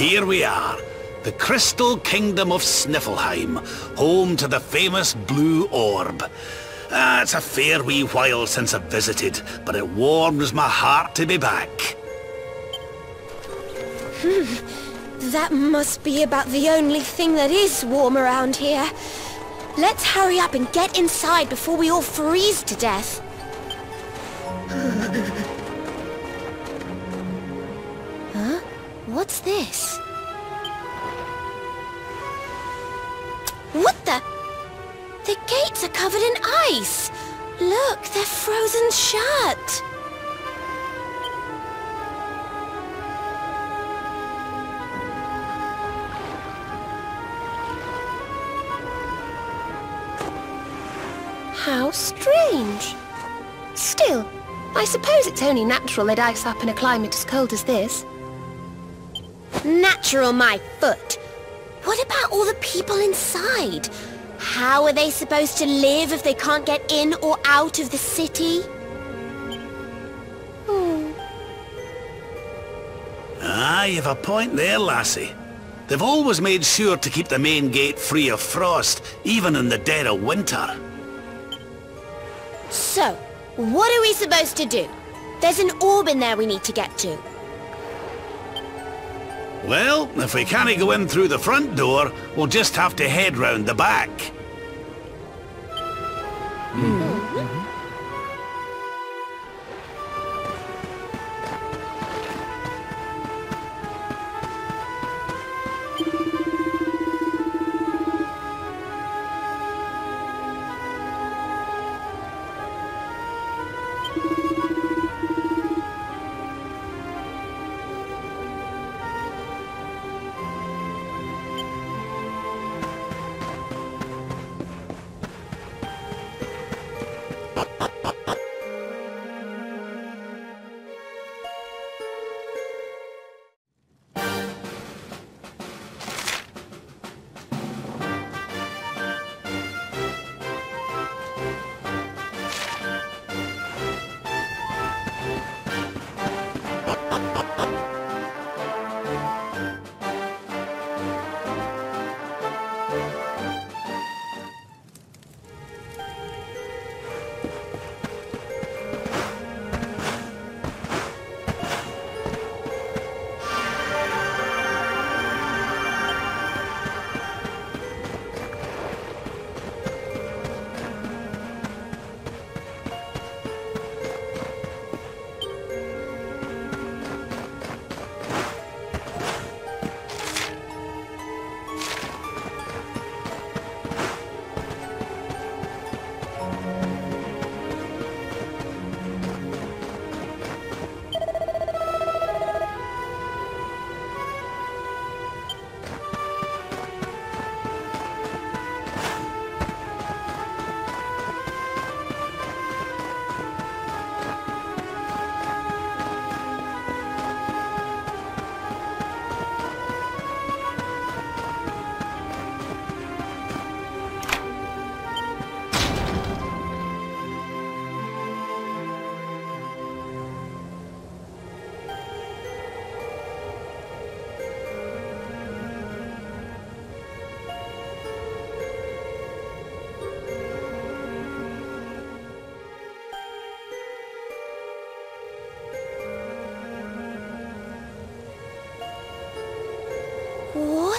Here we are, the crystal kingdom of Sniffelheim, home to the famous blue orb. It's a fair wee while since I've visited, but it warms my heart to be back. That must be about the only thing that is warm around here. Let's hurry up and get inside before we all freeze to death. Huh? What's this? What the? The gates are covered in ice! Look, they're frozen shut! How strange. Still, I suppose it's only natural they'd ice up in a climate as cold as this. Natural, my foot! What about all the people inside? How are they supposed to live if they can't get in or out of the city? Ah, you've a point there, lassie. They've always made sure to keep the main gate free of frost, even in the dead of winter. So, what are we supposed to do? There's an orb in there we need to get to. Well, if we can't go in through the front door, we'll just have to head round the back.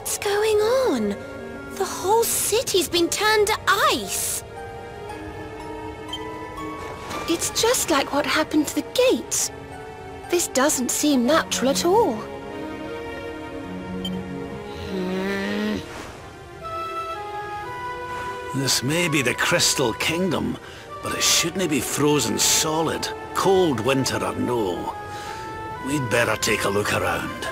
What's going on? The whole city's been turned to ice. It's just like what happened to the gates. This doesn't seem natural at all. This may be the Crystal Kingdom, but it shouldn't be frozen solid, cold winter or no. We'd better take a look around.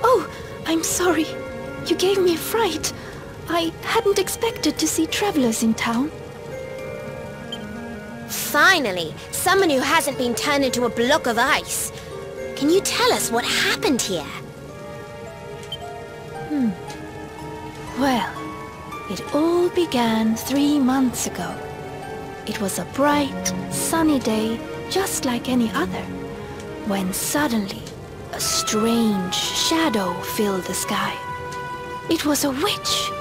Oh, I'm sorry. You gave me a fright. I hadn't expected to see travelers in town. Finally, someone who hasn't been turned into a block of ice. Can you tell us what happened here? Well, it all began 3 months ago. It was a bright, sunny day, just like any other, when suddenly a strange shadow filled the sky. It was a witch.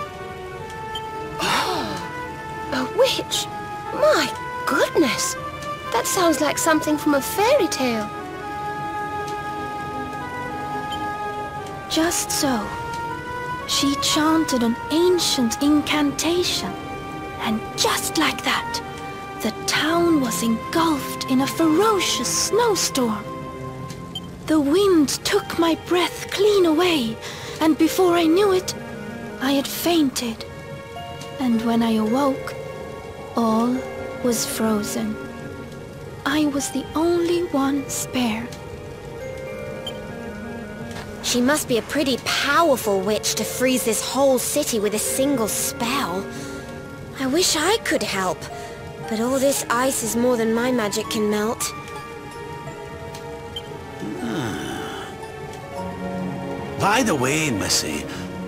A witch? My goodness! That sounds like something from a fairy tale. Just so. She chanted an ancient incantation, and just like that, the town was engulfed in a ferocious snowstorm. The wind took my breath clean away, and before I knew it, I had fainted. And when I awoke, all was frozen. I was the only one spared. She must be a pretty powerful witch to freeze this whole city with a single spell. I wish I could help, but all this ice is more than my magic can melt. By the way, Missy,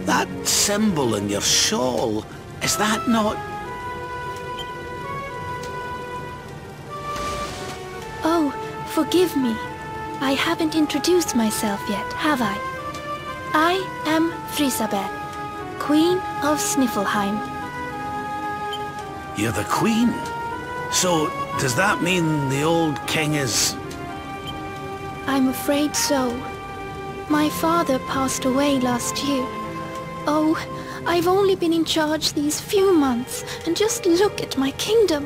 that symbol in your shawl, is that not... Oh, forgive me. I haven't introduced myself yet, have I? I am Frisabel, Queen of Sniffelheim. You're the Queen? So, does that mean the old king is... I'm afraid so. My father passed away last year. Oh, I've only been in charge these few months, and just look at my kingdom.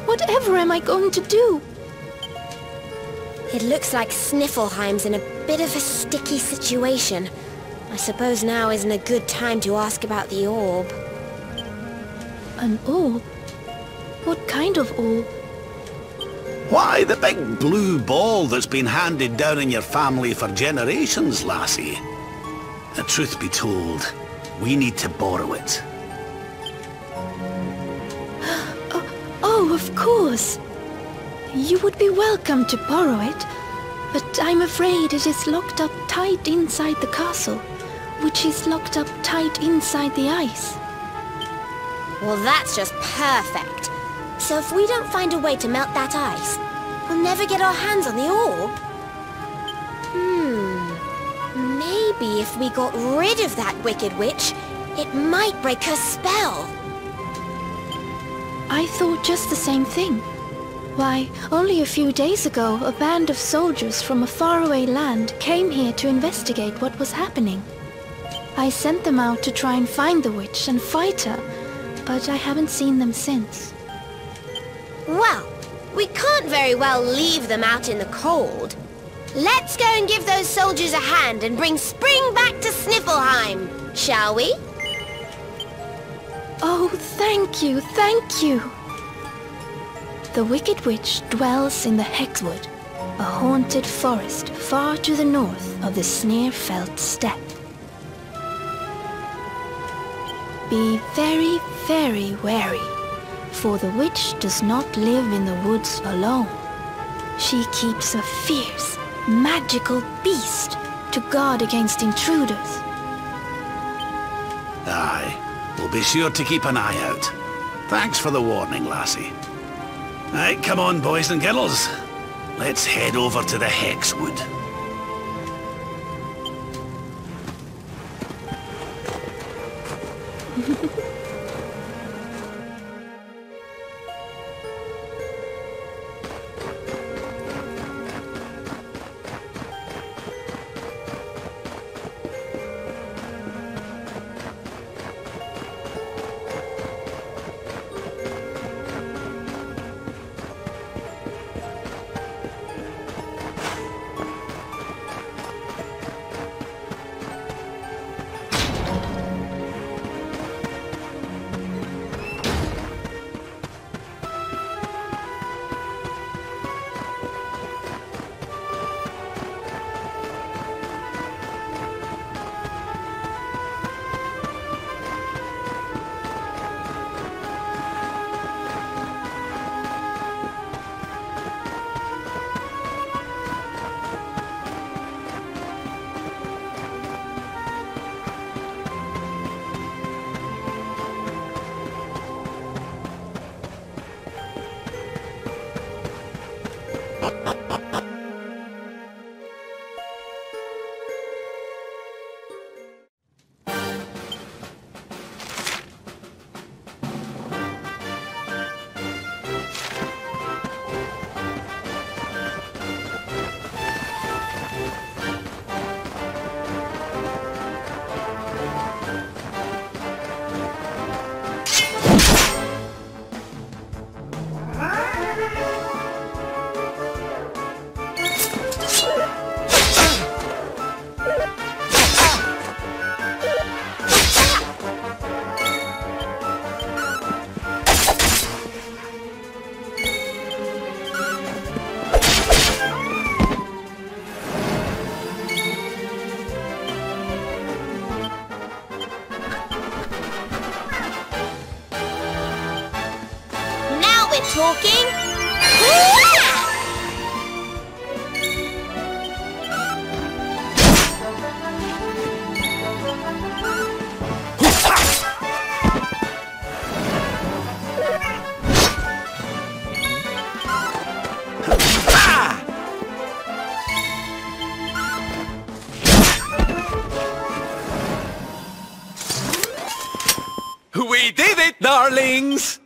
Whatever am I going to do? It looks like Sniffelheim's in a bit of a sticky situation. I suppose now isn't a good time to ask about the orb. An orb? What kind of orb? Why, the big blue ball that's been handed down in your family for generations, lassie. The truth be told, we need to borrow it. Oh, of course. You would be welcome to borrow it, but I'm afraid it is locked up tight inside the castle, which is locked up tight inside the ice. Well, that's just perfect. So if we don't find a way to melt that ice, we'll never get our hands on the orb? Maybe if we got rid of that wicked witch, it might break her spell. I thought just the same thing. Why, only a few days ago, a band of soldiers from a faraway land came here to investigate what was happening. I sent them out to try and find the witch and fight her, but I haven't seen them since. Well, we can't very well leave them out in the cold. Let's go and give those soldiers a hand and bring spring back to Sniffleheim, shall we? Oh, thank you, thank you! The Wicked Witch dwells in the Hexwood, a haunted forest far to the north of the Sneerfelt steppe. Be very, very wary, for the witch does not live in the woods alone. She keeps a fierce, magical beast to guard against intruders. Aye, we'll be sure to keep an eye out. Thanks for the warning, lassie. Right, come on, boys and girls. Let's head over to the Hexwood. Talking? We did it, darlings!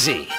easy.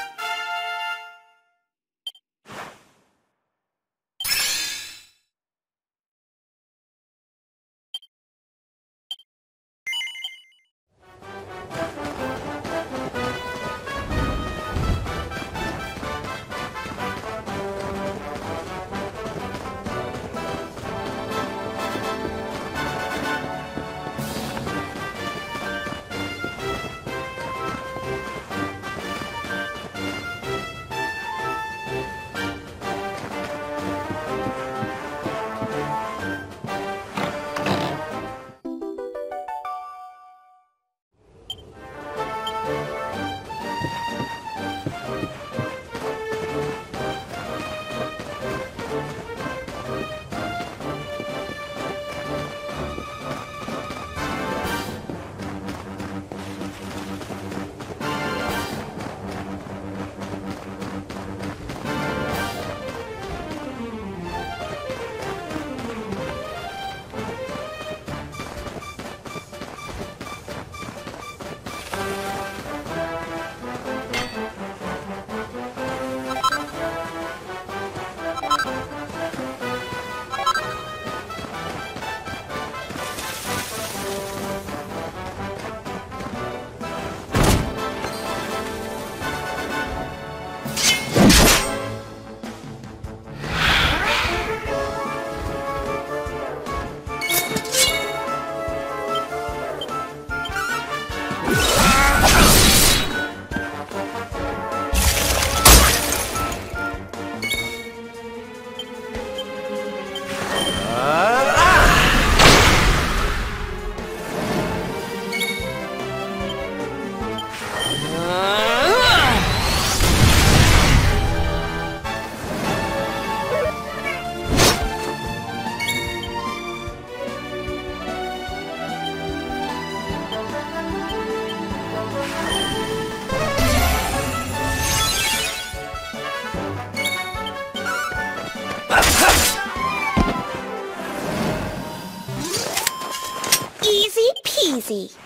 Easy peasy.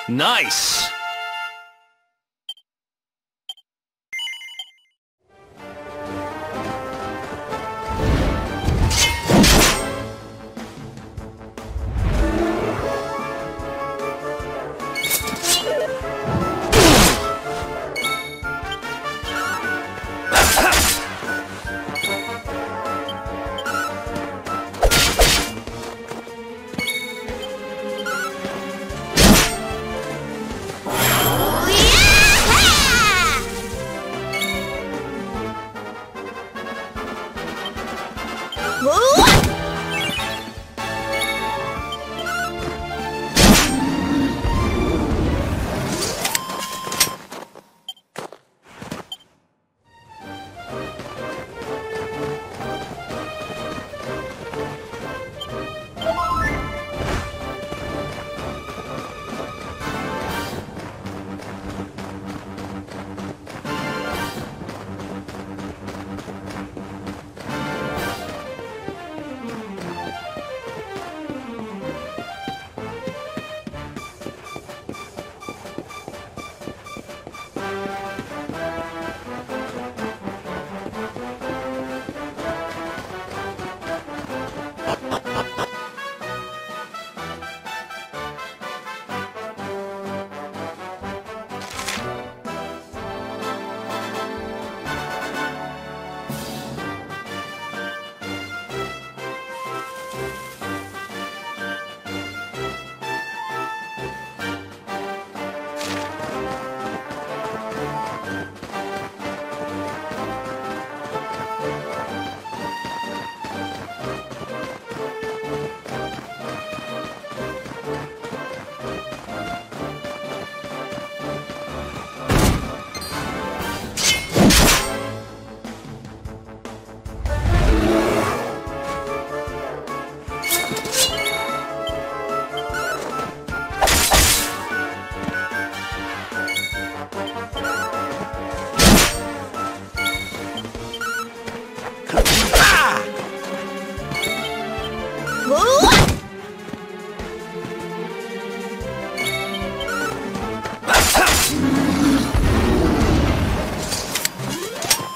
Nice!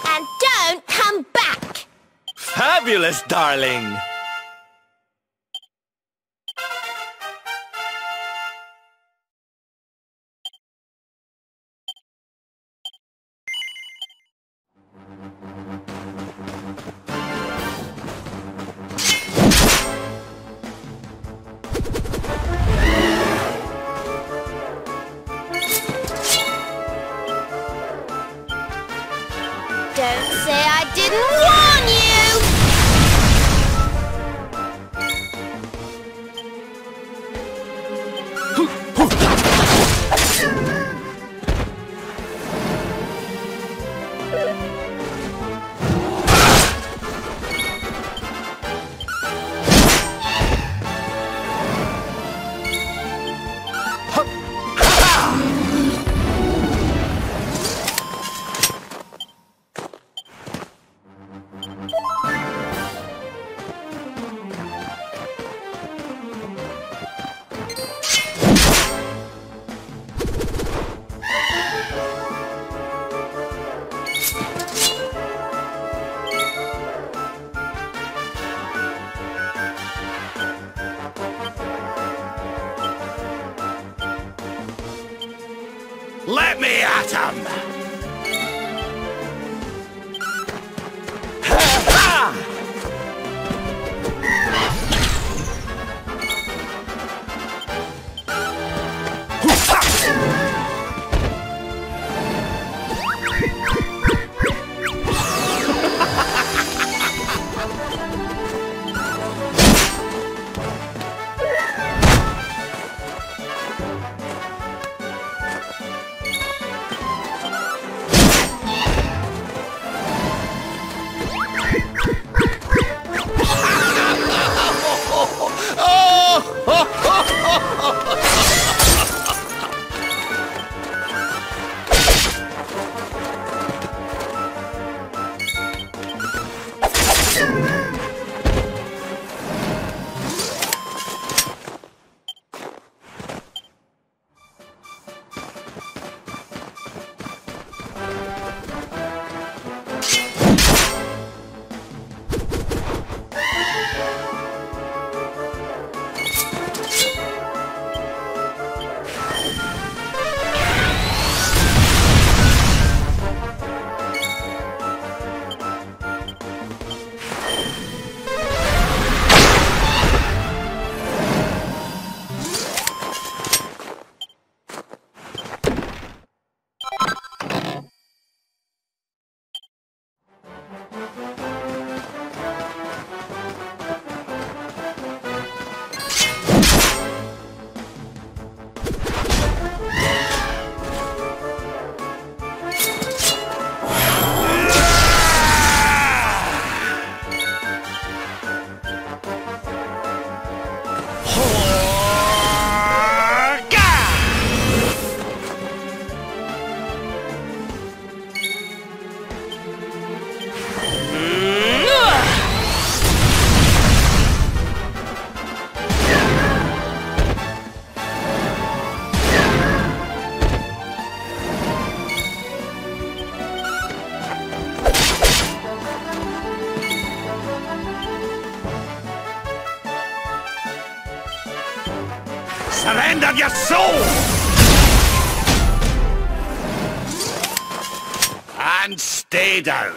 And don't come back! Fabulous, darling! Don't say I didn't warn you! Let me at him! Surrender your soul! And stay down.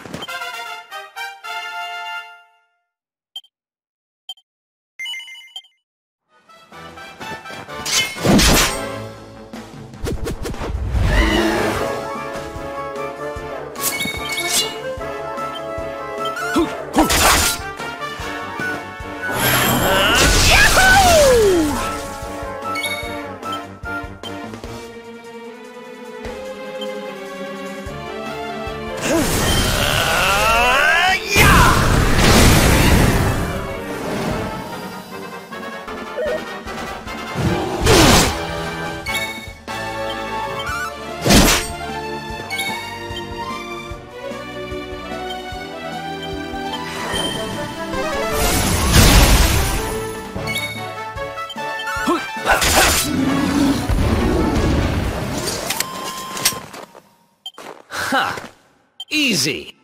easy.